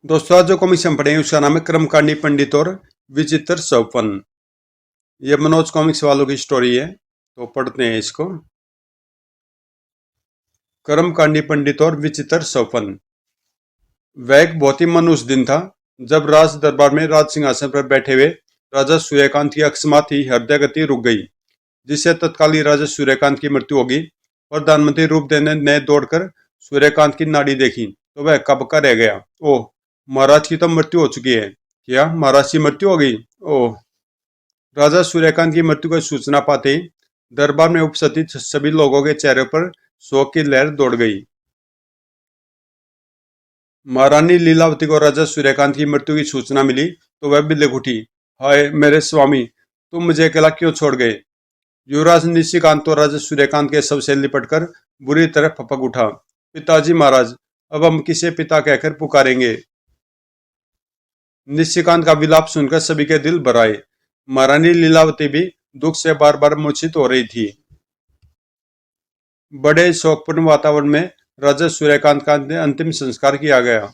दोस्तों आज जो कॉमिक्स हम पढ़ेंगे उसका नाम है कर्मकांडी पंडित और विचित्र सौपन। ये मनोज कॉमिक्स वालों की स्टोरी है, तो पढ़ते हैं इसको। कर्मकांडी पंडित और विचित्र सौपन। वह एक बहुत ही मनुष्य दिन था जब राज दरबार में राज सिंहासन पर बैठे हुए राजा सूर्यकांत की अकस्मात ही हृदय गति रुक गई, जिससे तत्कालीन राजा सूर्यकांत की मृत्यु होगी। प्रधानमंत्री रूपदेव ने दौड़कर सूर्यकांत की नाड़ी देखी तो वह कब का रह गया। ओह, महाराज की तो मृत्यु हो चुकी है। क्या महाराज की मृत्यु हो गई? ओह। राजा सूर्यकांत की मृत्यु की सूचना पाते ही दरबार में उपस्थित सभी लोगों के चेहरे पर शोक की लहर दौड़ गई। महारानी लीलावती को राजा सूर्यकांत की मृत्यु की सूचना मिली तो वह भी लिख उठी, हाय मेरे स्वामी, तुम मुझे अकेला क्यों छोड़ गए? युवराज निशिकांत तो राजा सूर्यकांत के शव से लिपटकर बुरी तरह फपक उठा। पिताजी महाराज, अब हम किसे पिता कहकर पुकारेंगे? निशिकांत का विलाप सुनकर सभी के दिल भर आए। महारानी लीलावती भी दुख से बार बार मूर्छित हो रही थी। बड़े शोकपूर्ण वातावरण में राजा सूर्यकांत का अंतिम संस्कार किया गया।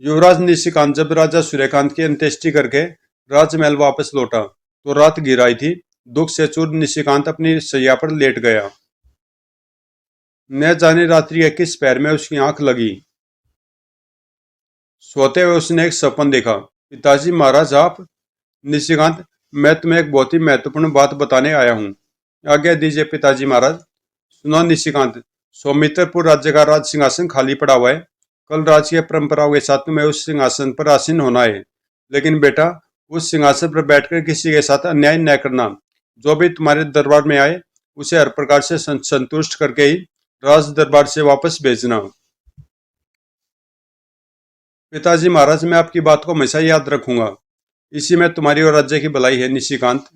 युवराज निशिकांत जब राजा सूर्यकांत की अंत्येष्टि करके राजमहल वापस लौटा तो रात गिर आई थी। दुख से चूर निशिकांत अपनी शैया पर लेट गया। न जाने रात्रि के किस पैर में उसकी आंख लगी। सोते हुए उसने एक सपन देखा। पिताजी महाराज आप? निशिकांत, मैं तुम्हें एक बहुत ही महत्वपूर्ण बात बताने आया हूँ। आज्ञा दीजिए पिताजी महाराज। सुनो निशिकांत, सौमित्रपुर राज्य का राज सिंहासन खाली पड़ा हुआ है। कल राजकीय परंपराओं के साथ तुम्हें उस सिंहासन पर आसीन होना है। लेकिन बेटा, उस सिंहासन पर बैठकर किसी के साथ अन्याय न करना। जो भी तुम्हारे दरबार में आए उसे हर प्रकार से संतुष्ट करके ही राज दरबार से वापस भेजना। पिताजी महाराज, मैं आपकी बात को हमेशा याद रखूंगा। इसी में तुम्हारी और राज्य की भलाई है निशिकांत।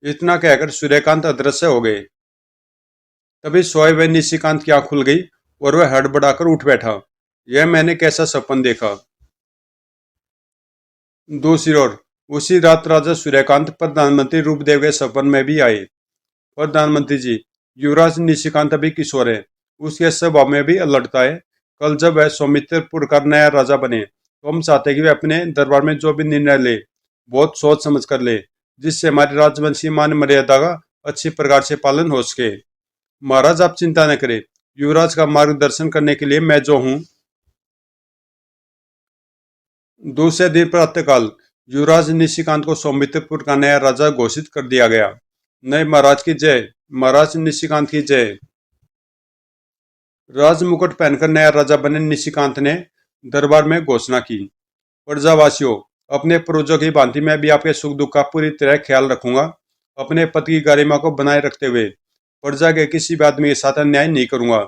इतना कहकर सूर्यकांत अदृश्य हो गए। तभी सोए हुए निशिकांत की आंख खुल गई और वह हड़बड़ाकर उठ बैठा। यह मैंने कैसा सपन देखा? दूसरी ओर उसी रात राजा सूर्यकांत प्रधानमंत्री रूपदेव के सपन में भी आए। प्रधानमंत्री जी, युवराज निशिकांत अभी किशोर है, उसके स्वभाव में भी अलड़ता है। कल जब वह सौमित्रपुर का नया राजा बने तो हम चाहते कि वह अपने दरबार में जो भी निर्णय ले बहुत सोच समझ कर ले, जिससे हमारी राजवंशी मान मर्यादा का अच्छी प्रकार से पालन हो सके। महाराज आप चिंता न करें, युवराज का मार्गदर्शन करने के लिए मैं जो हूँ। दूसरे दिन प्रातःकाल युवराज निशिकांत को सौमित्रपुर का नया राजा घोषित कर दिया गया। नए महाराज की जय। महाराज निशिकांत की जय। राजमुकुट पहनकर नया राजा बने निशिकांत ने दरबार में घोषणा की, प्रजावासियों, अपने पूर्वजों की भांति मैं भी आपके सुख दुख का पूरी तरह ख्याल रखूंगा। अपने पति की गरिमा को बनाए रखते हुए प्रजा के किसी भी आदमी के साथ अन्याय नहीं करूंगा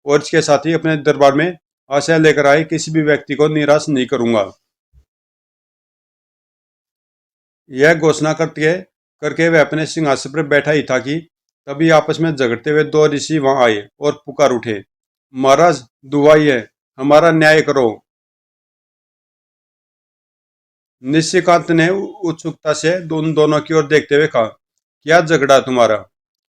और इसके साथ ही अपने दरबार में आशा लेकर आए किसी भी व्यक्ति को निराश नहीं करूंगा। यह घोषणा करके वह अपने सिंहासन पर बैठा ही था कि तभी आपस में झगड़ते हुए दो ऋषि वहां आए और पुकार उठे, महाराज दुआई है, हमारा न्याय करो। निशिकांत ने उत्सुकता से दोनों की ओर देखते हुए कहा, क्या झगड़ा तुम्हारा?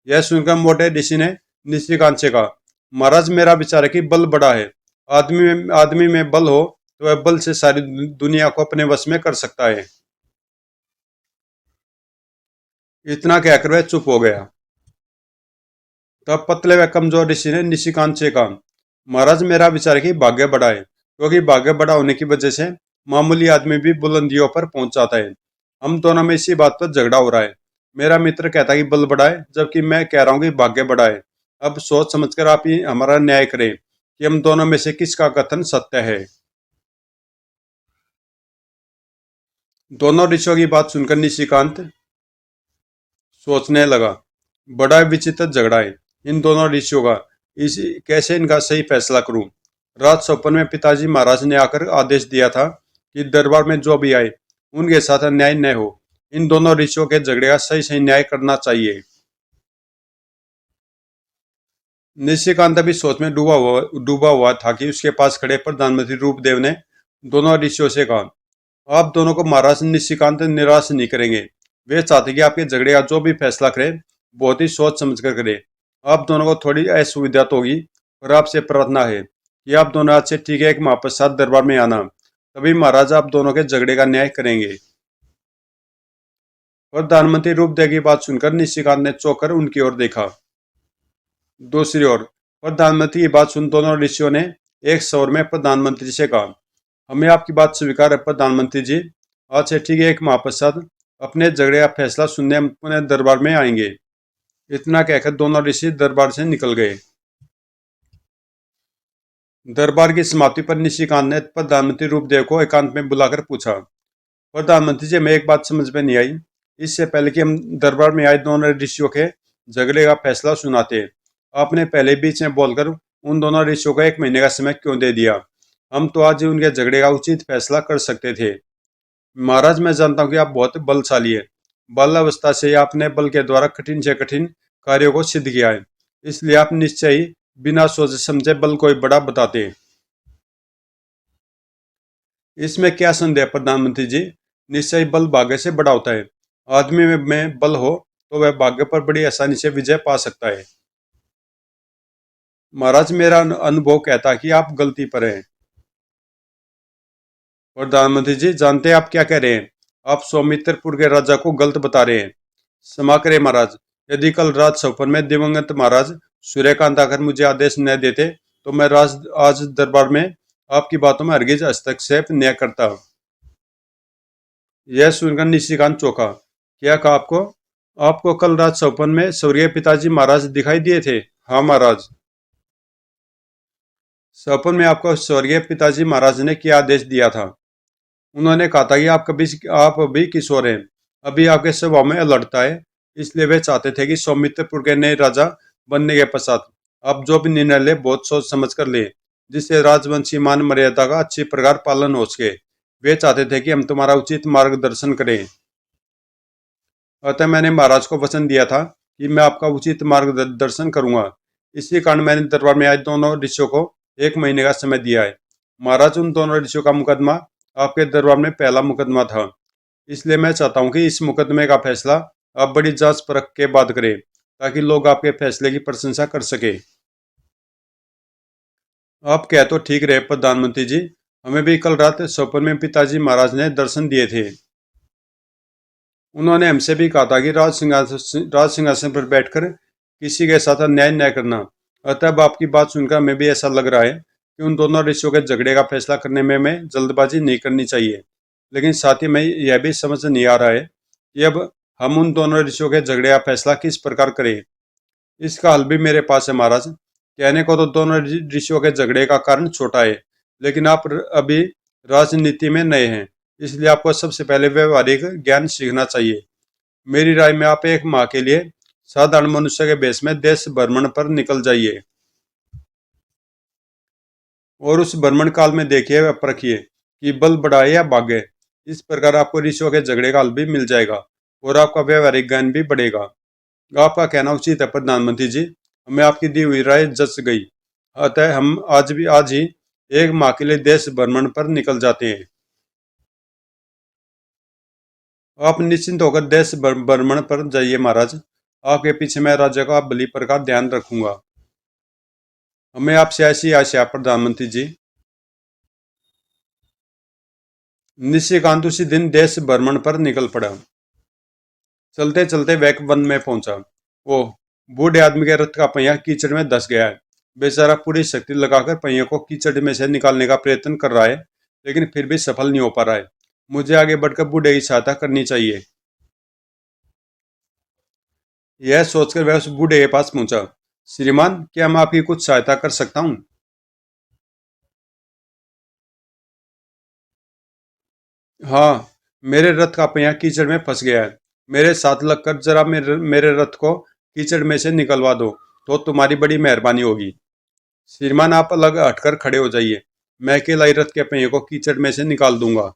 यह सुनकर मोटे ऋषि ने निशिकांत से कहा, महाराज मेरा विचार है कि बल बड़ा है। आदमी में बल हो तो वह बल से सारी दुनिया को अपने वश में कर सकता है। इतना कहकर वह चुप हो गया। तब पतले व कमजोर ऋषि ने निशिकांत से कहा, महाराज मेरा विचार है कि भाग्य बड़ा है, क्योंकि भाग्य बड़ा होने की वजह से मामूली आदमी भी बुलंदियों पर पहुंच जाता है। हम दोनों में इसी बात पर झगड़ा हो रहा है। मेरा मित्र कहता है कि बल बड़ा है, जबकि मैं कह रहा हूँ कि भाग्य बड़ा है। अब सोच समझकर आप ही हमारा न्याय करें कि हम दोनों में से किसका कथन सत्य है। दोनों ऋषियों की बात सुनकर निशिकांत सोचने लगा, बड़ा विचित्र झगड़ा है इन दोनों ऋषियों का। इसी कैसे इनका सही फैसला करूं? रात स्वप्न में पिताजी महाराज ने आकर आदेश दिया था कि दरबार में जो भी आए उनके साथ अन्याय न हो। इन दोनों ऋषियों के झगड़े का सही सही न्याय करना चाहिए। निशिकांत अभी सोच में डूबा हुआ था कि उसके पास खड़े प्रधानमंत्री रूपदेव ने दोनों ऋषियों से कहा, आप दोनों को महाराज निशिकांत निराश नहीं करेंगे। वे चाहते कि आपके झगड़े का जो भी फैसला करे बहुत ही सोच समझ कर करे। आप दोनों को थोड़ी असुविधा तो होगी, पर आपसे प्रार्थना है कि आप दोनों आज से ठीक 1 माह पश्चात दरबार में आना, तभी महाराज आप दोनों के झगड़े का न्याय करेंगे। प्रधानमंत्री रूपदेव की बात सुनकर निशिकांत ने चौंक कर उनकी ओर देखा। दूसरी ओर प्रधानमंत्री की बात सुन दोनों ऋषियों ने एक स्वर में प्रधानमंत्री से कहा, हमें आपकी बात स्वीकार है प्रधानमंत्री जी। आज से ठीक 1 माह पश्चात अपने झगड़े का फैसला सुनने हम पुनः दरबार में आएंगे। इतना कहकर दोनों ऋषि दरबार से निकल गए। दरबार की समाप्ति पर निशिकांत ने प्रधानमंत्री रूपदेव को एकांत में बुलाकर पूछा, प्रधानमंत्री जी हमें एक बात समझ में नहीं आई। इससे पहले कि हम दरबार में आए दोनों ऋषियों के झगड़े का फैसला सुनाते, आपने पहले बीच में बोलकर उन दोनों ऋषियों को 1 महीने का समय क्यों दे दिया? हम तो आज ही उनके झगड़े का उचित फैसला कर सकते थे। महाराज मैं जानता हूँ कि आप बहुत बलशाली है। बाल अवस्था से ही आपने बल के द्वारा कठिन से कठिन कार्यों को सिद्ध किया है, इसलिए आप निश्चय ही बिना सोचे समझे बल को ही बड़ा बताते हैं। इसमें क्या संदेह प्रधानमंत्री जी? निश्चय बल भाग्य से बड़ा होता है। आदमी में बल हो तो वह भाग्य पर बड़ी आसानी से विजय पा सकता है। महाराज मेरा अनुभव कहता है कि आप गलती पर हैं। प्रधानमंत्री जी जानते हैं आप क्या कह रहे हैं? आप सौमित्रपुर के राजा को गलत बता रहे हैं। क्षमा करें महाराज, यदि कल रात सफर में दिवंगत महाराज सूर्यकांत आकर मुझे आदेश न देते तो मैं आज दरबार में आपकी बातों में हरगिज हस्तक्षेप न करता। यह सुनकर निशिकांत चौंका। क्या कहा आपको? आपको कल रात सपन में स्वर्गीय पिताजी महाराज दिखाई दिए थे? हाँ महाराज। सपन में आपको स्वर्गीय पिताजी महाराज ने क्या आदेश दिया था? उन्होंने कहा था कि आप अभी किशोर हैं, अभी आपके स्वभाव में अलड़ता है, इसलिए वे चाहते थे कि सौमित्रपुर के नए राजा बनने के पश्चात आप जो भी निर्णय ले बहुत सोच समझ कर ले, जिससे राजवंशी मान मर्यादा का अच्छी प्रकार पालन हो सके। वे चाहते थे कि हम तुम्हारा उचित मार्गदर्शन करें। अतः मैंने महाराज को वचन दिया था कि मैं आपका उचित मार्गदर्शन करूंगा। इसी कारण मैंने दरबार में आज दोनों ऋषियों को 1 महीने का समय दिया है। महाराज उन दोनों ऋषियों का मुकदमा आपके दरबार में पहला मुकदमा था, इसलिए मैं चाहता हूं कि इस मुकदमे का फैसला आप बड़ी जांच परख के बाद करें, ताकि लोग आपके फैसले की प्रशंसा कर सके। आप कह तो ठीक रहे प्रधानमंत्री जी, हमें भी कल रात स्वप्न में पिताजी महाराज ने दर्शन दिए थे। उन्होंने हमसे भी कहा था कि राज सिंहासन पर बैठकर किसी के साथ अन्याय न करना। अतः अब आपकी बात सुनकर हमें भी ऐसा लग रहा है कि उन दोनों ऋषियों के झगड़े का फैसला करने में हमें जल्दबाजी नहीं करनी चाहिए। लेकिन साथ ही में यह भी समझ नहीं आ रहा है कि अब हम उन दोनों ऋषियों के झगड़े का फैसला किस प्रकार करें। इसका हल भी मेरे पास है महाराज। कहने को तो दोनों ऋषियों के झगड़े का कारण छोटा है, लेकिन आप अभी राजनीति में नए हैं, इसलिए आपको सबसे पहले व्यवहारिक ज्ञान सीखना चाहिए। मेरी राय में आप 1 माह के लिए साधारण मनुष्य के भेष में देश भ्रमण पर निकल जाइए और उस भ्रमण काल में देखिए व परखिए कि बल बढ़ा है या भागे। इस प्रकार आपको ऋषियों के झगड़े का हल भी मिल जाएगा और आपका व्यवहारिक ज्ञान भी बढ़ेगा। आपका कहना उचित है प्रधानमंत्री जी, हमें आपकी दी हुई राय जच गई। अतः हम आज ही 1 माह के लिए देश भ्रमण पर निकल जाते हैं। आप निश्चिंत होकर देश भ्रमण पर जाइए महाराज। आपके पीछे मैं राज्य का भली प्रकार ध्यान रखूंगा। हमें आपसे ऐसी आशा है प्रधानमंत्री जी। निशिकांत उसी दिन देश भ्रमण पर निकल पड़ा। चलते चलते वह वन में पहुंचा। ओह, बूढ़े आदमी के रथ का पहिया कीचड़ में धंस गया है। बेचारा पूरी शक्ति लगाकर पहिए को कीचड़ में से निकालने का प्रयत्न कर रहा है, लेकिन फिर भी सफल नहीं हो पा रहा है। मुझे आगे बढ़कर बूढ़े की सहायता करनी चाहिए। यह सोचकर वह उस बूढ़े के पास पहुंचा। श्रीमान, क्या मैं आपकी कुछ सहायता कर सकता हूँ? हाँ, मेरे रथ का पहिया कीचड़ में फंस गया है। मेरे साथ लगकर जरा मेरे रथ को कीचड़ में से निकलवा दो तो तुम्हारी बड़ी मेहरबानी होगी। श्रीमान, आप अलग हटकर खड़े हो जाइए, मैं अकेला ही रथ के पहिए को कीचड़ में से निकाल दूंगा।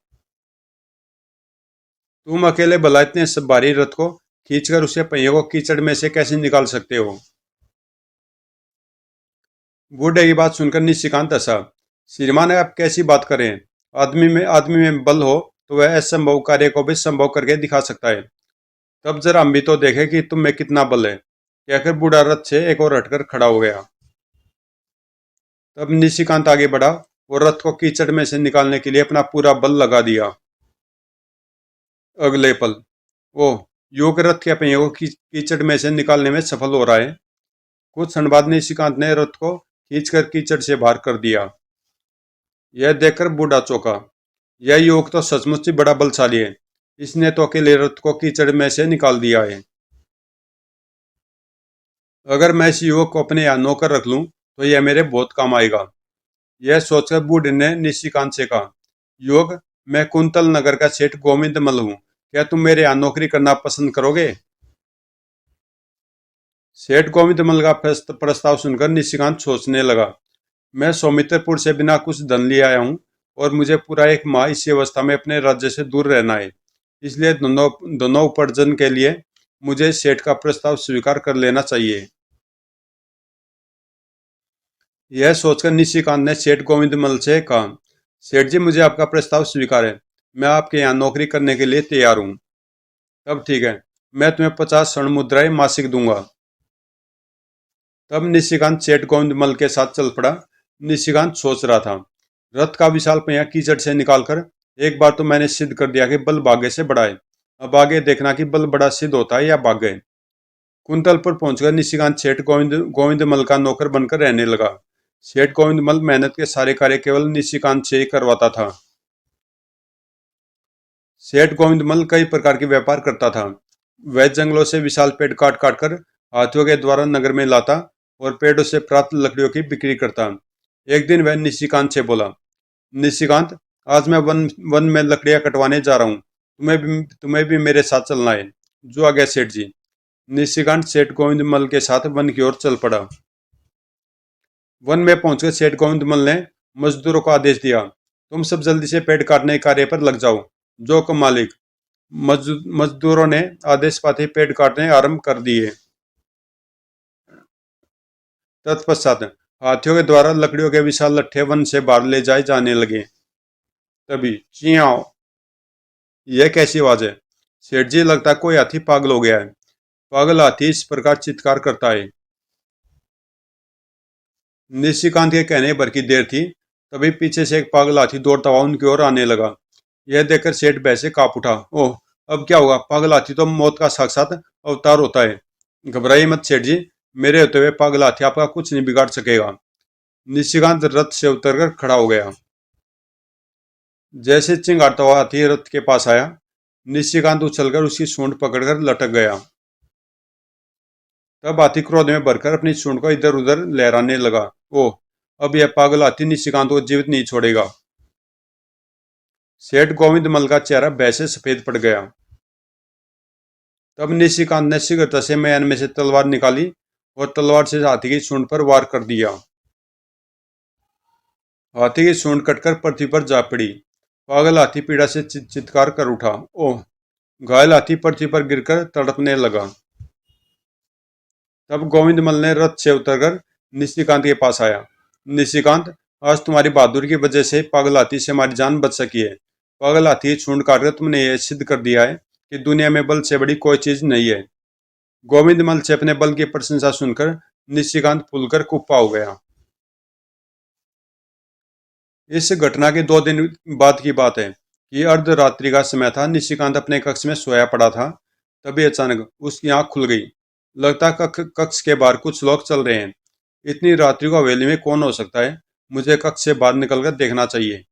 तुम अकेले भला इतने सब भारी रथ को खींचकर उसे पहिए को कीचड़ में से कैसे निकाल सकते हो? बूढ़े की बात सुनकर निशिकांत हंसा। श्रीमान, आप कैसी बात करें? आदमी में बल हो तो वह असंभव कार्य को भी संभव करके दिखा सकता है। तब जरा हम भी तो देखें कि तुम में कितना बल है। कहकर बूढ़ा रथ से एक और हटकर खड़ा हो गया। तब निशिकांत आगे बढ़ा और रथ को कीचड़ में से निकालने के लिए अपना पूरा बल लगा दिया। अगले पल, ओह, युवक रथ के पहियों को कीचड़ में से निकालने में सफल हो रहा है। कुछ क्षण बाद निशिकांत ने रथ को खींचकर कीचड़ से बाहर कर दिया। यह देखकर बूढ़ा चौंका। यह युवक तो सचमुच ही बड़ा बलशाली है। इसने तो अकेले रथ को कीचड़ में से निकाल दिया है। अगर मैं इस युवक को अपने यहाँ नौकर रख लूं तो यह मेरे बहुत काम आएगा। यह सोचकर बूढ़े ने निशिकांत से कहा, युवक, मैं कुंतल नगर का सेठ गोविंद मल हूँ। क्या तुम मेरे यहाँ नौकरी करना पसंद करोगे? सेठ गोविंद मल का प्रस्ताव सुनकर निशिकांत सोचने लगा। मैं सौमित्रपुर से बिना कुछ धन लिए आया हूँ और मुझे पूरा एक माह इसी अवस्था में अपने राज्य से दूर रहना है। इसलिए दोनों दोनों उपार्जन के लिए मुझे सेठ का प्रस्ताव स्वीकार कर लेना चाहिए। यह सोचकर निशिकांत ने सेठ गोविंद मल से कहा, सेठ जी, मुझे आपका प्रस्ताव स्वीकार है। मैं आपके यहाँ नौकरी करने के लिए तैयार हूँ। तब ठीक है, मैं तुम्हें 50 स्वर्ण मुद्राएं मासिक दूंगा। तब निशिकांत सेठ गोविंद मल के साथ चल पड़ा। निशिकांत सोच रहा था, रथ का विशाल पहिया कीचड़ से निकालकर एक बार तो मैंने सिद्ध कर दिया कि बल भाग्य से बड़ा है। अब आगे देखना कि बल बड़ा सिद्ध होता है या भाग्य। कुंतलपुर पहुंचकर निशिकांत सेठ गोविंद गोविंद मल का नौकर बनकर रहने लगा। सेठ गोविंद मल मेहनत के सारे कार्य केवल निशिकांत से ही करवाता था। सेठ गोविंद मल कई प्रकार के व्यापार करता था। वह जंगलों से विशाल पेड़ काट काट कर हाथियों के द्वारा नगर में लाता और पेड़ों से प्राप्त लकड़ियों की बिक्री करता। एक दिन वह निशिकांत से बोला, निशिकांत, आज मैं वन वन में लकड़ियां कटवाने जा रहा हूँ। तुम्हें भी मेरे साथ चलना है। जो आ गया सेठ जी। निशिकांत सेठ गोविंद मल के साथ वन की ओर चल पड़ा। वन में पहुंचकर सेठ गोविंद मल ने मजदूरों को आदेश दिया, तुम सब जल्दी से पेड़ काटने के कार्य पर लग जाओ। जो को मालिक। मजदूरों ने आदेश पाते ही पेड़ काटने आरंभ कर दिए। तत्पश्चात हाथियों के द्वारा लकड़ियों के विशाल लट्ठे वन से बाहर ले जाए जाने लगे। तभी चियाओ, यह कैसी आवाज है? सेठ जी, लगता है कोई हाथी पागल हो गया है। पागल हाथी इस प्रकार चित्कार करता है। निशिकांत के कहने भर की देर थी, तभी पीछे से एक पागल हाथी दौड़ता हुआ उनकी ओर आने लगा। यह देखकर सेठ भय से कांप उठा। ओह, अब क्या होगा? पागल हाथी तो मौत का साक्षात अवतार होता है। घबराइए मत सेठ जी, मेरे होते हुए पागल हाथी आपका कुछ नहीं बिगाड़ सकेगा। निशिकांत रथ से उतरकर खड़ा हो गया। जैसे चिंगारता हुआ हाथी रथ के पास आया, निशिकांत उछलकर उसकी सूंड पकड़कर लटक गया। तब हाथी क्रोध में भरकर अपनी सूंड को इधर उधर लहराने लगा। ओह, अब यह पागल हाथी निशिकांत को जीवित नहीं छोड़ेगा। सेठ गोविंद मल का चेहरा भय से सफेद पड़ गया। तब निशिकांत ने शीघ्रता से म्यान में से तलवार निकाली और तलवार से हाथी की सूंड पर वार कर दिया। हाथी की सूंड कटकर पृथ्वी पर जा पड़ी। पागल हाथी पीड़ा से चित्कार कर उठा। ओह, घायल हाथी पृथ्वी पर गिरकर तड़पने लगा। तब गोविंद मल ने रथ से उतरकर निशिकांत के पास आया। निशिकांत, आज तुम्हारी बहादुरी की वजह से पागल हाथी से हमारी जान बच सकी है। पागल हाथी की सूंड काटकर तुमने यह सिद्ध कर दिया है कि दुनिया में बल से बड़ी कोई चीज नहीं है। गोविंद मल से अपने बल की प्रशंसा सुनकर निशिकांत फूलकर कुप्पा हो गया। इस घटना के 2 दिन बाद की बात है कि अर्धरात्रि का समय था। निशिकांत अपने कक्ष में सोया पड़ा था। तभी अचानक उसकी आंख खुल गई। लगता कक्ष के बाहर कुछ लोग चल रहे हैं। इतनी रात्रि को हवेली में कौन हो सकता है? मुझे कक्ष से बाहर निकलकर देखना चाहिए।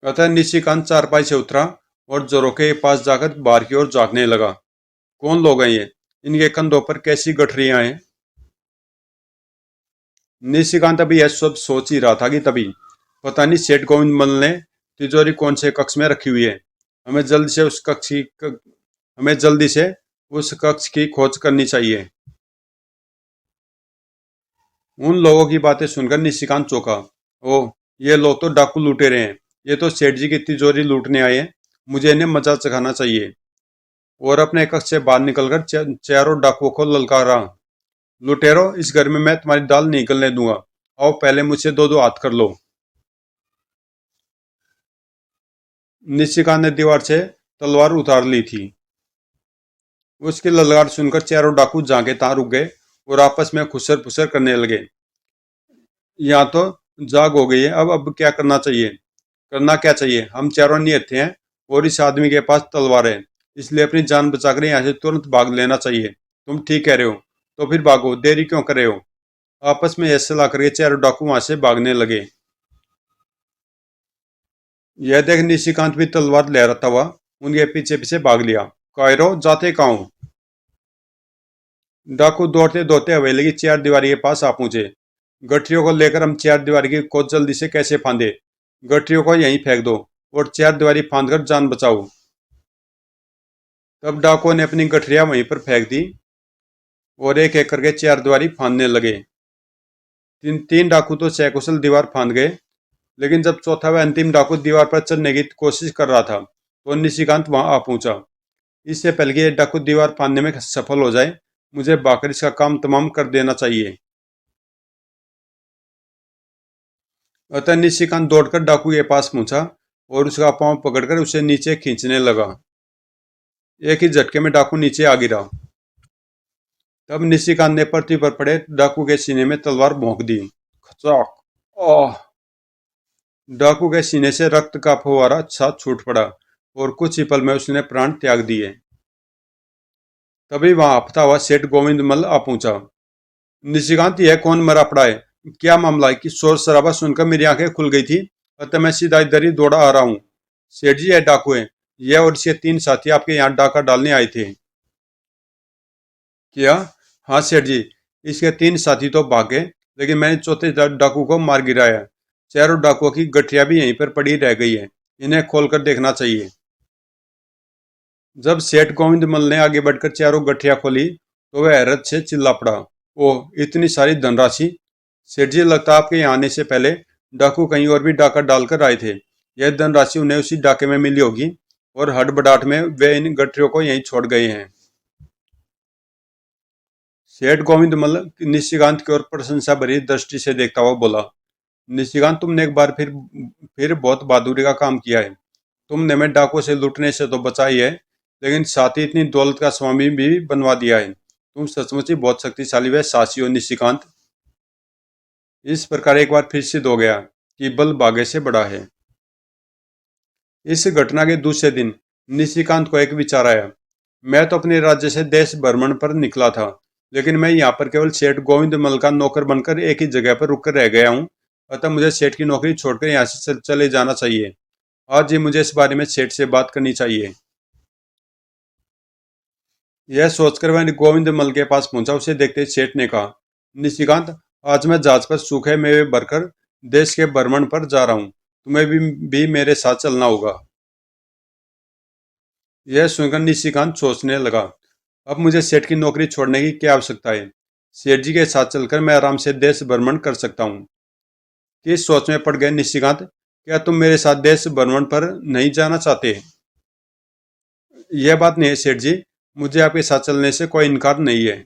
अतः निशिकांत चारपाई से उतरा और जोरों के पास जाकर बाहर की ओर झांकने लगा। कौन लोग हैं ये? इनके कंधों पर कैसी गठरियां हैं? निशिकांत अभी यह सब सोच ही रहा था कि तभी पता नहीं सेठ गोविंद मल ने तिजोरी कौन से कक्ष में रखी हुई है। हमें जल्दी से उस कक्ष की हमें जल्दी से उस कक्ष की खोज करनी चाहिए। उन लोगों की बातें सुनकर निशिकांत चौंका। ओह, ये लोग तो डाकू लुटेरे हैं। ये तो सेठ जी की तिजोरी लूटने आए हैं। मुझे इन्हें मजा चखाना चाहिए। और अपने कक्ष से बाहर निकलकर चारों डाकुओं को ललकारा। लुटेरो, इस घर में मैं तुम्हारी दाल नहीं गलने दूंगा। आओ, पहले मुझसे दो दो हाथ कर लो। निशिकांत ने दीवार से तलवार उतार ली थी। उसकी ललकार सुनकर चारों डाकू जाके तहां रुक गए और आपस में खुसर फुसर करने लगे। यहाँ तो जाग हो गई है, अब क्या करना चाहिए? करना क्या चाहिए? हम चारों निहत्थे हैं और इस आदमी के पास तलवार है, इसलिए अपनी जान बचाकर यहाँ से तुरंत भाग लेना चाहिए। तुम ठीक कह रहे हो, तो फिर भागो, देरी क्यों कर रहे हो? आपस में यह सलाह करके चारों डाकू वहां से भागने लगे। यह देख निशिकांत भी तलवार लहराता हुआ उनके पीछे पीछे भाग लिया। कायरो, जाते कहाँ हो? डाकू दौड़ते दौड़ते हवेली की चार दीवारी के पास आ पहुंचे। गठरियों को लेकर हम चार दीवारी की को जल्दी से कैसे फांदे? गठरियों को यहीं फेंक दो और चार दीवारी फांद कर जान बचाओ। तब डाकुओं ने अपनी गठरियां वहीं पर फेंक दी और एक एक करके चार दीवारी फांदने लगे। तीन तीन डाकू तो सकुशल दीवार फांद गए, लेकिन जब चौथा व अंतिम डाकू दीवार पर चढ़ने की कोशिश कर रहा था तो निशिकांत वहां आ पहुंचा। इससे पहले कि ये डाकू दीवार फांदने में सफल हो जाए, मुझे भागकर इसका काम तमाम कर देना चाहिए। अतः निशिकांत दौड़कर डाकू के पास पहुंचा और उसका पांव पकड़कर उसे नीचे खींचने लगा। एक ही झटके में डाकू नीचे आ गिरा। तब निशिकांत ने पृथ्वी पर पड़े डाकू के सीने में तलवार भोंक दी। खचाक! आह! डाकू के सीने से रक्त का फुवारा छात छूट पड़ा और कुछ ही पल में उसने प्राण त्याग दिए। तभी वहां आपता हुआ सेठ गोविंद मल आ पहुंचा। निशिकांत, यह कौन मरा पड़ा है? क्या मामला है कि शोर शराबा सुनकर मेरी आंखें खुल गई थी, अतः मैं सीधा इधर ही दौड़ा आ रहा हूँ। सेठ जी, यह डाकू है। यह और इसके तीन साथी आपके यहाँ डाका डालने आए थे। क्या? हाँ सेठ जी, इसके तीन साथी तो भागे, लेकिन मैंने चौथे डाकू को मार गिराया। चारों डाकुओं की गठरिया भी यहीं पर पड़ी रह गई है, इन्हें खोलकर देखना चाहिए। जब सेठ गोविंद मल ने आगे बढ़कर चारों गठरिया खोली तो वह हैरत से चिल्ला पड़ा। ओह, इतनी सारी धनराशि! सेठ जी, लगता है आपके यहाँ आने से पहले डाकू कहीं और भी डाका डालकर आए थे। यह धनराशि उन्हें उसी डाके में मिली होगी और हड़बड़ाहट में वे इन गठरियों को यहीं छोड़ गए हैं। सेठ गोविंद मल निशिकांत की ओर प्रशंसा भरी दृष्टि से देखता हुआ बोला। निशिकांत, तुमने एक बार फिर बहुत बहादुरी का काम किया है। तुमने हमें डाकू से लूटने से तो बचाई है, लेकिन साथ ही इतनी दौलत का स्वामी भी बनवा दिया है। तुम सचमुच ही बहुत शक्तिशाली व साहसी हो निशिकांत। इस प्रकार एक बार फिर सिद्ध हो गया कि बल भाग्य से बड़ा है। इस घटना के दूसरे दिन निशिकांत को एक विचार आया। मैं तो अपने राज्य से देश भ्रमण पर निकला था, लेकिन मैं यहाँ पर केवल सेठ गोविंद मल का नौकर बनकर एक ही जगह पर रुक कर रह गया हूँ। अतः मुझे सेठ की नौकरी छोड़कर यहाँ से चले जाना चाहिए। आज ही मुझे इस बारे में सेठ से बात करनी चाहिए। यह सोचकर वह गोविंद मल के पास पहुंचा। उसे देखते ही सेठ ने कहा, निशिकांत, आज मैं जहाज पर सूखे मेवे भरकर देश के भ्रमण पर जा रहा हूँ। तुम्हें भी मेरे साथ चलना होगा। यह सुनकर निशिकांत सोचने लगा, अब मुझे सेठ की नौकरी छोड़ने की क्या आवश्यकता है? सेठ जी के साथ चलकर मैं आराम से देश भ्रमण कर सकता हूँ। किस सोच में पड़ गए निशिकांत? क्या तुम मेरे साथ देश भ्रमण पर नहीं जाना चाहते? यह बात नहीं है सेठ जी, मुझे आपके साथ चलने से कोई इनकार नहीं है।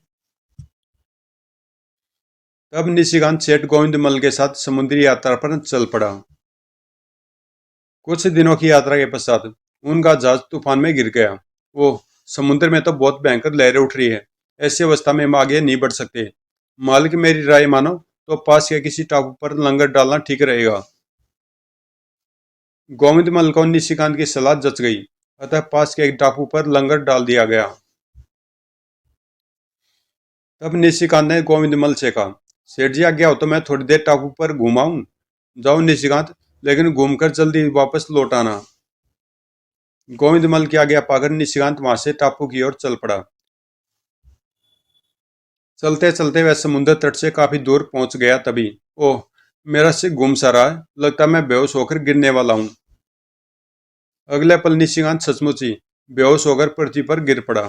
तब निशिकांत सेठ गोविंद मल के साथ समुद्री यात्रा पर चल पड़ा। कुछ दिनों की यात्रा के पश्चात उनका जहाज तूफान में गिर गया। ओह, समुद्र में तो बहुत भयंकर लहरें उठ रही है। ऐसी अवस्था में हम आगे नहीं बढ़ सकते। मालिक, मेरी राय मानो तो पास के किसी टापू पर लंगर डालना ठीक रहेगा। गोविंद मल को निशिकांत की सलाह जच गई, अतः पास के एक टापू पर लंगर डाल दिया गया। तब निशिकांत ने गोविंद मल से कहा, सेठ जी, आज्ञा हो तो मैं थोड़ी देर टापू पर घुमाऊं। जाओ निशिकांत, लेकिन घूमकर जल्दी वापस लौट आना। गोविंद मल की आज्ञा पाकर निशिकांत वहां से टापू की ओर चल पड़ा। चलते चलते वह समुद्र तट से काफी दूर पहुंच गया। तभी ओह, मेरा सिर घूम सा रहा है, लगता मैं बेहोश होकर गिरने वाला हूँ। अगले पल निशिकांत सचमुच ही बेहोश होकर पृथ्वी पर गिर पड़ा।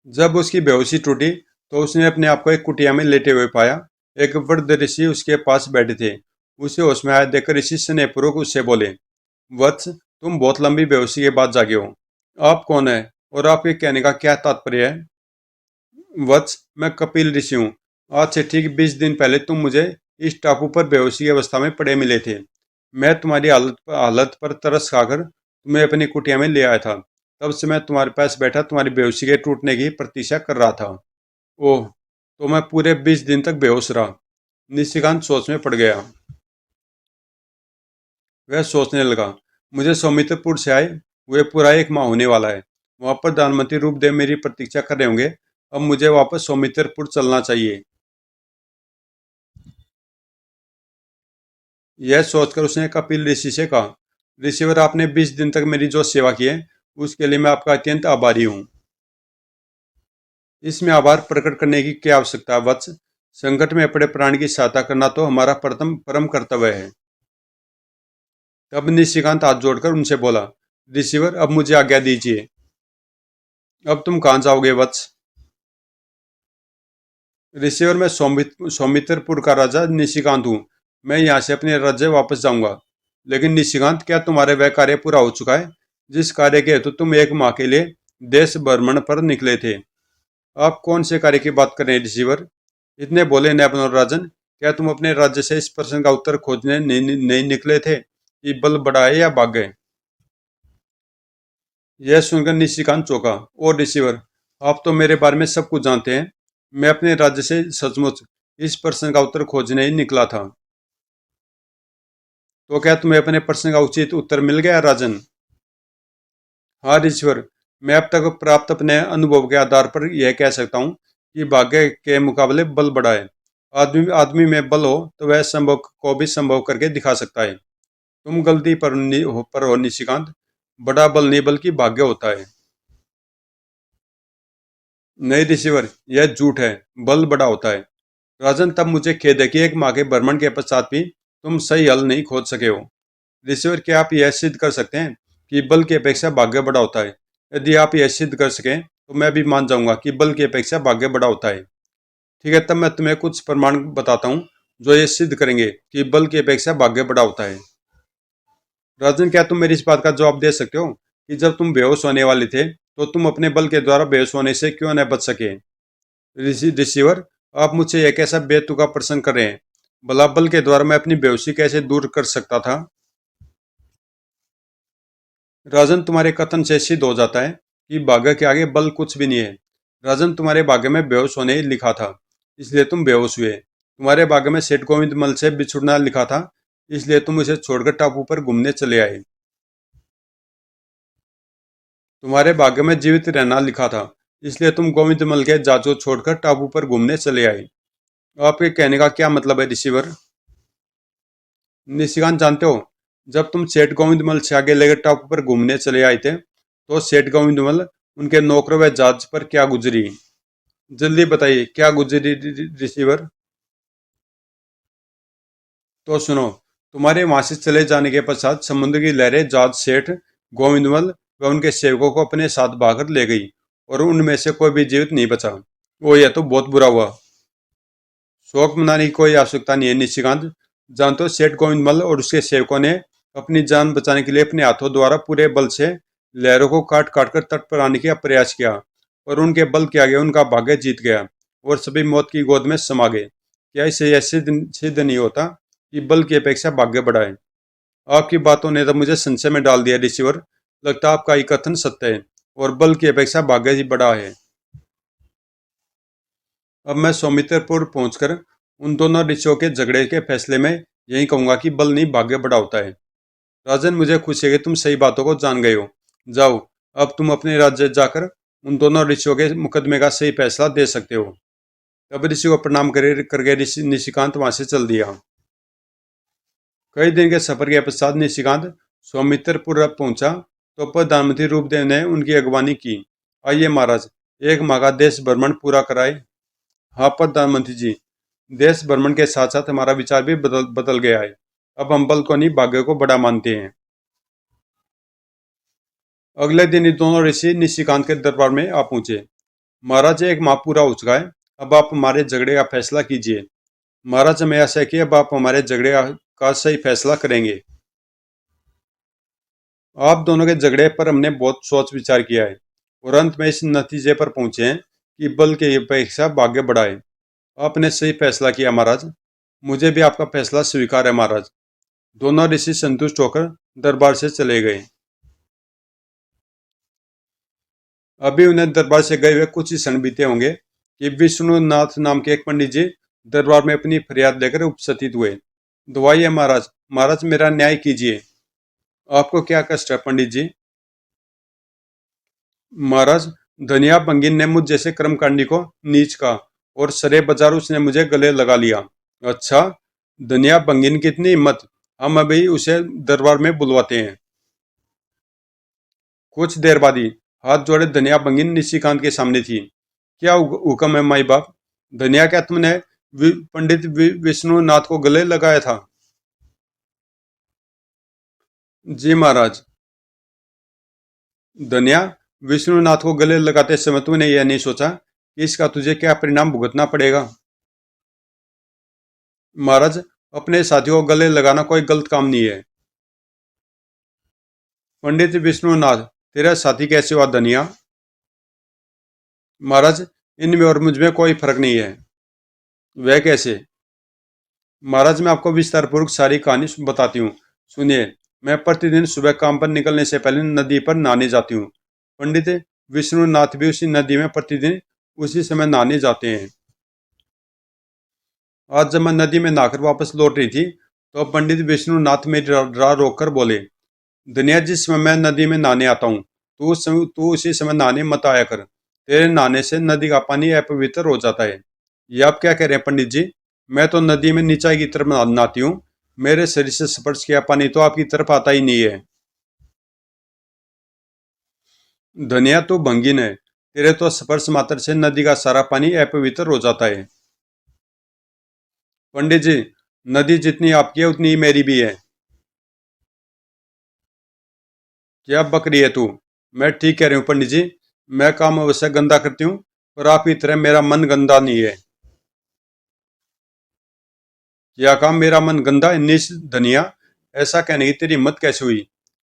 जब उसकी बेहोशी टूटी तो उसने अपने आप को एक कुटिया में लेटे हुए पाया। एक वृद्ध ऋषि उसके पास बैठे थे। उसे होश में आया देखकर ऋषि स्नेहपूर्वक उससे बोले, वत्स, तुम बहुत लंबी बेहोशी के बाद जागे हो। आप कौन है और आपके कहने का क्या तात्पर्य है? वत्स, मैं कपिल ऋषि हूँ। आज से ठीक 20 दिन पहले तुम मुझे इस टापू पर बेहोशी की अवस्था में पड़े मिले थे। मैं तुम्हारी हालत पर तरस खाकर तुम्हें अपनी कुटिया में ले आया था। तब से मैं तुम्हारे पास बैठा तुम्हारी बेहोशी के टूटने की प्रतीक्षा कर रहा था। ओह, तो मैं पूरे 20 दिन तक बेहोश रहा। निशिकांत सोच में पड़ गया। वह सोचने लगा, मुझे सौमित्रपुर से आए हुए पूरा 1 माह होने वाला है। वहां पर प्रधानमंत्री रूपदेव मेरी प्रतीक्षा कर रहे होंगे। अब मुझे वापस सौमित्रपुर चलना चाहिए। यह सोचकर उसने कपिल ऋषि से कहा, ऋषिवर, आपने 20 दिन तक मेरी जो सेवा की है उसके लिए मैं आपका अत्यंत आभारी हूँ। इसमें आभार प्रकट करने की क्या आवश्यकता है वत्स? संकट में पड़े प्राणी की सहायता करना तो हमारा प्रथम परम कर्तव्य है। तब निशिकांत हाथ जोड़कर उनसे बोला, ऋषिवर, अब मुझे आज्ञा दीजिए। अब तुम कहाँ जाओगे वत्स? ऋषिवर, मैं सौमित्रपुर का राजा निशिकांत हूँ। मैं यहाँ से अपने राज्य वापस जाऊंगा। लेकिन निशिकांत, क्या तुम्हारे वह कार्य पूरा हो चुका है जिस कार्य के हेतु तुम 1 माह के लिए देश भ्रमण पर निकले थे? आप कौन से कार्य की बात कर रहे हैं रिसीवर? इतने बोले नैपनोर राजन, क्या तुम अपने राज्य से इस प्रश्न का उत्तर खोजने नहीं निकले थे कि बल बढ़ाए या भाग गए? यह सुनकर निशिकांत चौंका। और रिसीवर, आप तो मेरे बारे में सब कुछ जानते हैं। मैं अपने राज्य से सचमुच इस प्रश्न का उत्तर खोजने ही निकला था। तो क्या तुम्हें अपने प्रश्न का उचित उत्तर मिल गया राजन? हाँ ऋषिवर, मैं अब तक प्राप्त अपने अनुभव के आधार पर यह कह सकता हूँ कि भाग्य के मुकाबले बल बड़ा है। आदमी आदमी में बल हो तो वह संभव को भी संभव करके दिखा सकता है। तुम गलती पर हो निशिकांत। बड़ा बल नहीं बल्कि भाग्य होता है। नहीं ऋषिवर, यह झूठ है। बल बड़ा होता है। राजन, तब मुझे खेद है कि 1 माह के भ्रमण के पश्चात भी तुम सही हल नहीं खोज सके हो। ऋषिवर, क्या आप यह सिद्ध कर सकते हैं कि बल की अपेक्षा भाग्य बड़ा होता है? यदि आप यह सिद्ध कर सकें तो मैं भी मान जाऊंगा कि बल की अपेक्षा भाग्य बड़ा होता है। ठीक है, तब मैं तुम्हें कुछ प्रमाण बताता हूँ जो ये सिद्ध करेंगे कि बल की अपेक्षा भाग्य बड़ा होता है। राजन, क्या तुम मेरी इस बात का जवाब दे सकते हो कि जब तुम बेहोश होने वाले थे तो तुम अपने बल के द्वारा बेहोश होने से क्यों न बच सके? रिसीवर, आप मुझसे एक ऐसा बेतुका प्रश्न कर रहे हैं। भला बल के द्वारा मैं अपनी बेहोशी कैसे दूर कर सकता था? राजन, तुम्हारे कथन से सिद्ध हो जाता है कि भाग्य के आगे बल कुछ भी नहीं है। राजन, तुम्हारे भाग्य में बेहोश होने ही लिखा था, इसलिए तुम बेहोश हुए। तुम्हारे भाग्य में सेठ गोविंद मल से बिछुड़ना लिखा था, इसलिए तुम उसे छोड़कर टापू पर घूमने चले आए। तुम्हारे भाग्य में जीवित रहना लिखा था, इसलिए तुम गोविंद मल के जहाज को छोड़कर टापू पर घूमने चले आए। आपके कहने का क्या मतलब है रिसीवर? निशिकांत, जानते हो, जब तुम सेठ गोविंद मल से आगे लेकर टापू पर घूमने चले आए थे तो सेठ गोविंद मल उनके नौकरों व जहाज पर क्या गुजरी? जल्दी बताइए, क्या गुजरी रिसीवर? तो सुनो, तुम्हारे वहां से चले जाने के पश्चात समुद्र की लहरें जहाज सेठ गोविंदमल व उनके सेवकों को अपने साथ भागकर ले गई और उनमें से कोई भी जीवित नहीं बचा। वो, यह तो बहुत बुरा हुआ। शोक मनाने की कोई आवश्यकता नहीं है निशिकांत। जानते हो, सेठ गोविंदमल और उसके सेवकों ने अपनी जान बचाने के लिए अपने हाथों द्वारा पूरे बल से लहरों को काट काट कर तट पर आने का प्रयास किया और उनके बल के आगे उनका भाग्य जीत गया और सभी मौत की गोद में समा गए। क्या इसे यह सिद्ध नहीं होता कि बल की अपेक्षा भाग्य बड़ा है? आपकी बातों ने तो मुझे संशय में डाल दिया रिसीवर। लगता है आपका ये कथन सत्य है और बल की अपेक्षा भाग्य ही बड़ा है। अब मैं सौमित्रपुर पहुंचकर उन दोनों ऋषियों के झगड़े के फैसले में यही कहूंगा कि बल नहीं भाग्य बड़ा होता है। राजन, मुझे खुशी है कि तुम सही बातों को जान गए हो। जाओ, अब तुम अपने राज्य जाकर उन दोनों ऋषियों के मुकदमे का सही फैसला दे सकते हो। तब ऋषि को प्रणाम करके निशिकांत वहां से चल दिया। कई दिन के सफर के पश्चात निशिकांत सौमित्रपुर पहुंचा तो प्रधानमंत्री रूपदेव ने उनकी अगवानी की। आइए महाराज, 1 माह का देश भ्रमण पूरा कराए। हाँ प्रधानमंत्री जी, देश भ्रमण के साथ साथ हमारा विचार भी बदल गया है। अब हम बल को नहीं भाग्य को बड़ा मानते हैं। अगले दिन ये दोनों ऋषि निशिकांत के दरबार में आ पहुंचे। महाराज, 1 माह पूरा हो चुका है। अब आप हमारे झगड़े का फैसला कीजिए। महाराज, हमें आशा है कि अब आप हमारे झगड़े का सही फैसला करेंगे। आप दोनों के झगड़े पर हमने बहुत सोच विचार किया है और अंत में इस नतीजे पर पहुंचे हैं कि बल की अपेक्षा भाग्य बड़ा है। आपने सही फैसला किया महाराज। मुझे भी आपका फैसला स्वीकार है महाराज। दोनों ऋषि संतुष्ट होकर दरबार से चले गए। अभी उन्हें दरबार से गए हुए कुछ ही क्षण बीते होंगे कि विष्णुनाथ नाम के एक पंडित जी दरबार में अपनी फरियाद लेकर उपस्थित हुए। दुआइए महाराज, महाराज मेरा न्याय कीजिए। आपको क्या कष्ट है पंडित जी? महाराज, धनिया भंगिन ने मुझ जैसे कर्मकांडी को नीच कहा और सरे बाजार उसने मुझे गले लगा लिया। अच्छा, धनिया भंगिन की इतनी हिम्मत, हम अभी उसे दरबार में बुलवाते हैं। कुछ देर बाद ही हाथ जोड़े धनिया भंगिन निशिकांत के सामने थी। क्या हुक्म है माई बाप? धनिया, क्या तुमने पंडित विष्णुनाथ को गले लगाया था? जी महाराज। धनिया, विष्णुनाथ को गले लगाते समय तूने यह नहीं सोचा कि इसका तुझे क्या परिणाम भुगतना पड़ेगा? महाराज, अपने साथियों को गले लगाना कोई गलत काम नहीं है। पंडित विष्णुनाथ तेरा साथी कैसे हुआ धनिया? महाराज, इनमें और मुझ में कोई फर्क नहीं है। वह कैसे? महाराज, मैं आपको विस्तार पूर्वक सारी कहानी बताती हूँ, सुनिए। मैं प्रतिदिन सुबह काम पर निकलने से पहले नदी पर नहाने जाती हूँ। पंडित विष्णुनाथ भी उसी नदी में प्रतिदिन उसी समय नहाने जाते हैं। आज जब मैं नदी में नहाकर वापस लौट रही थी तो पंडित विष्णुनाथ मेरी राह रोककर बोले, दुनिया, जिस समय मैं नदी में नहाने आता हूँ तू उसी समय नहाने मत आया कर। तेरे नहाने से नदी का पानी अपवित्र हो जाता है। ये आप क्या कह रहे हैं पंडित जी? मैं तो नदी में नीचाई की तरफ नहाती हूँ। मेरे शरीर से स्पर्श किया पानी तो आपकी तरफ आता ही नहीं है। धनिया, तो भंगिन है, तेरे तो स्पर्श मात्र से नदी का सारा पानी अपवित्र हो जाता है। पंडित जी, नदी जितनी आपकी है उतनी ही मेरी भी है। क्या बक रही है तू? मैं ठीक कह रही हूँ पंडित जी। मैं काम अवश्य गंदा करती हूँ, पर आपकी तरह मेरा मन गंदा नहीं है। क्या काम मेरा मन गंदा है? धनिया, ऐसा कहने की तेरी हिम्मत कैसे हुई?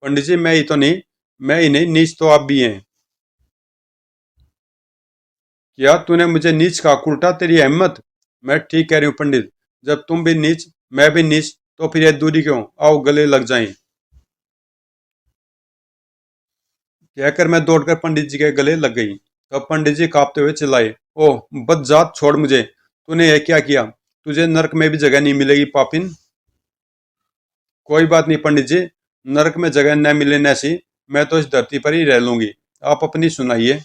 पंडित जी, मैं ही तो नहीं, मैं ही नहीं, नीच तो आप भी हैं। क्या तूने मुझे नीच कहा? उल्टा तेरी हिम्मत। मैं ठीक कह रही हूँ पंडित। जब तुम भी नीच, मैं भी नीच, तो फिर यह दूरी क्यों? आओ गले लग जाएं। कहकर मैं दौड़कर पंडित जी के गले लग गई। तब पंडित जी कांपते हुए चिल्लाए, ओह बदजात, छोड़ मुझे। तूने यह क्या किया? तुझे नरक में भी जगह नहीं मिलेगी पापिन। कोई बात नहीं पंडित जी, नरक में जगह न मिले न सी, मैं तो इस धरती पर ही रह लूंगी। आप अपनी सुनाइए।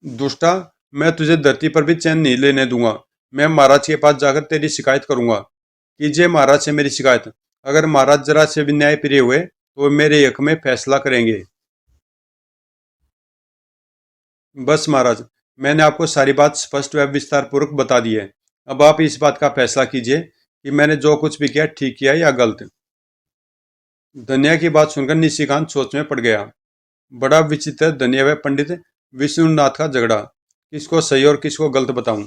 दुष्टा, मैं तुझे धरती पर भी चैन नहीं लेने दूंगा। मैं महाराज के पास जाकर तेरी शिकायत करूंगा। कीजिए महाराज से मेरी शिकायत। अगर महाराज जरा से भी न्याय प्रिय हुए तो वे मेरे हक में फैसला करेंगे। बस महाराज, मैंने आपको सारी बात स्पष्ट व विस्तार पूर्वक बता दी है। अब आप इस बात का फैसला कीजिए कि मैंने जो कुछ भी किया ठीक किया या गलत। धनिया की बात सुनकर निशिकांत सोच में पड़ गया। बड़ा विचित्र धनिया व पंडित विष्णुनाथ का झगड़ा, किसको सही और किसको गलत बताऊं।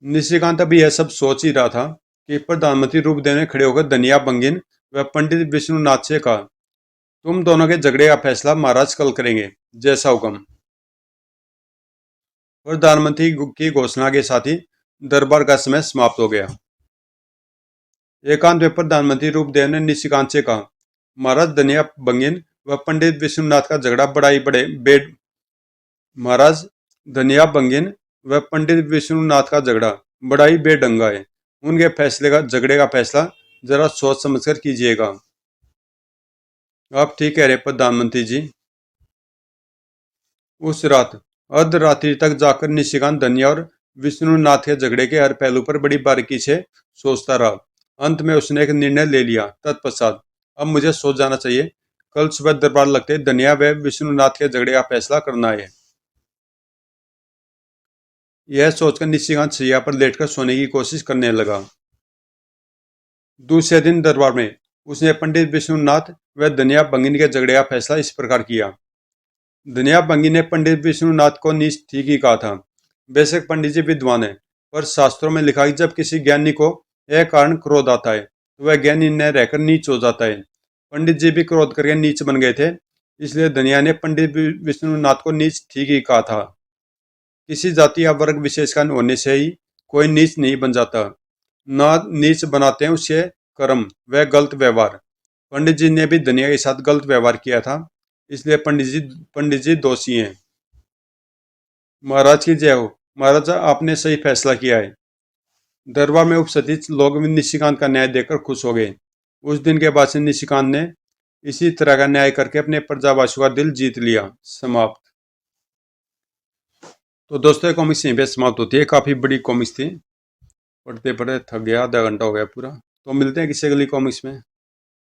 निशिकांत अभी यह सब सोच ही रहा था कि प्रधानमंत्री रूपदेव ने खड़े होकर धनिया बंगिन व पंडित विष्णुनाथ से कहा, तुम दोनों के झगड़े का फैसला महाराज कल करेंगे, जैसा हुक्म। प्रधानमंत्री की घोषणा के साथ ही दरबार का समय समाप्त हो गया। एकांत में प्रधानमंत्री रूपदेव ने निशिकांत से कहा, महाराज, धनिया बंगिन व पंडित विश्वनाथ का झगड़ा बड़ा ही बड़े बेड महाराज, धनिया बंगिन व पंडित विष्णुनाथ का झगड़ा बड़ा ही बेढंगा है। उनके फैसले का झगड़े का फैसला जरा सोच समझकर कीजिएगा। आप ठीक कह रहे प्रधानमंत्री जी। उस रात अर्धरात्रि तक जाकर निशिकांत धनिया और विष्णुनाथ के झगड़े के हर पहलू पर बड़ी बारीकी से सोचता रहा। अंत में उसने एक निर्णय ले लिया। तत्पश्चात अब मुझे सो जाना चाहिए। कल सुबह दरबार लगते धनिया व विष्णुनाथ के झगड़े का फैसला करना है। यह सोचकर निशिकांत शैया पर लेटकर सोने की कोशिश करने लगा। दूसरे दिन दरबार में उसने पंडित विष्णुनाथ व धनिया बंगिनी के झगड़े का फैसला इस प्रकार किया। धनिया बंगी ने पंडित विष्णुनाथ को नीच ठीक ही कहा था। बेशक पंडित जी विद्वान है, पर शास्त्रों में लिखा है कि जब किसी ज्ञानी को यह कारण क्रोध आता है तो वह ज्ञानी न रहकर नीच हो जाता है। पंडित जी भी क्रोध करके नीच बन गए थे, इसलिए धनिया ने पंडित विष्णुनाथ को नीच ठीक ही कहा था। किसी जाति या वर्ग विशेष का होने से ही कोई नीच नहीं बन जाता। ना नीच बनाते हैं उससे कर्म व गलत व्यवहार। पंडित जी ने भी दुनिया के साथ गलत व्यवहार किया था, इसलिए पंडित जी दोषी हैं। महाराज की जय हो। महाराजा, आपने सही फैसला किया है। दरबार में उपस्थित लोग भी निशिकांत का न्याय देखकर खुश हो गए। उस दिन के बाद से निशिकांत ने इसी तरह का न्याय करके अपने प्रजावासियों का दिल जीत लिया। समाप्त। तो दोस्तों, ये कॉमिक्स यहीं पे समाप्त होती है। काफ़ी बड़ी कॉमिक्स थी, पढ़ते पढ़ते थक गया, आधा घंटा हो गया पूरा। तो मिलते हैं किसी अगली कॉमिक्स में।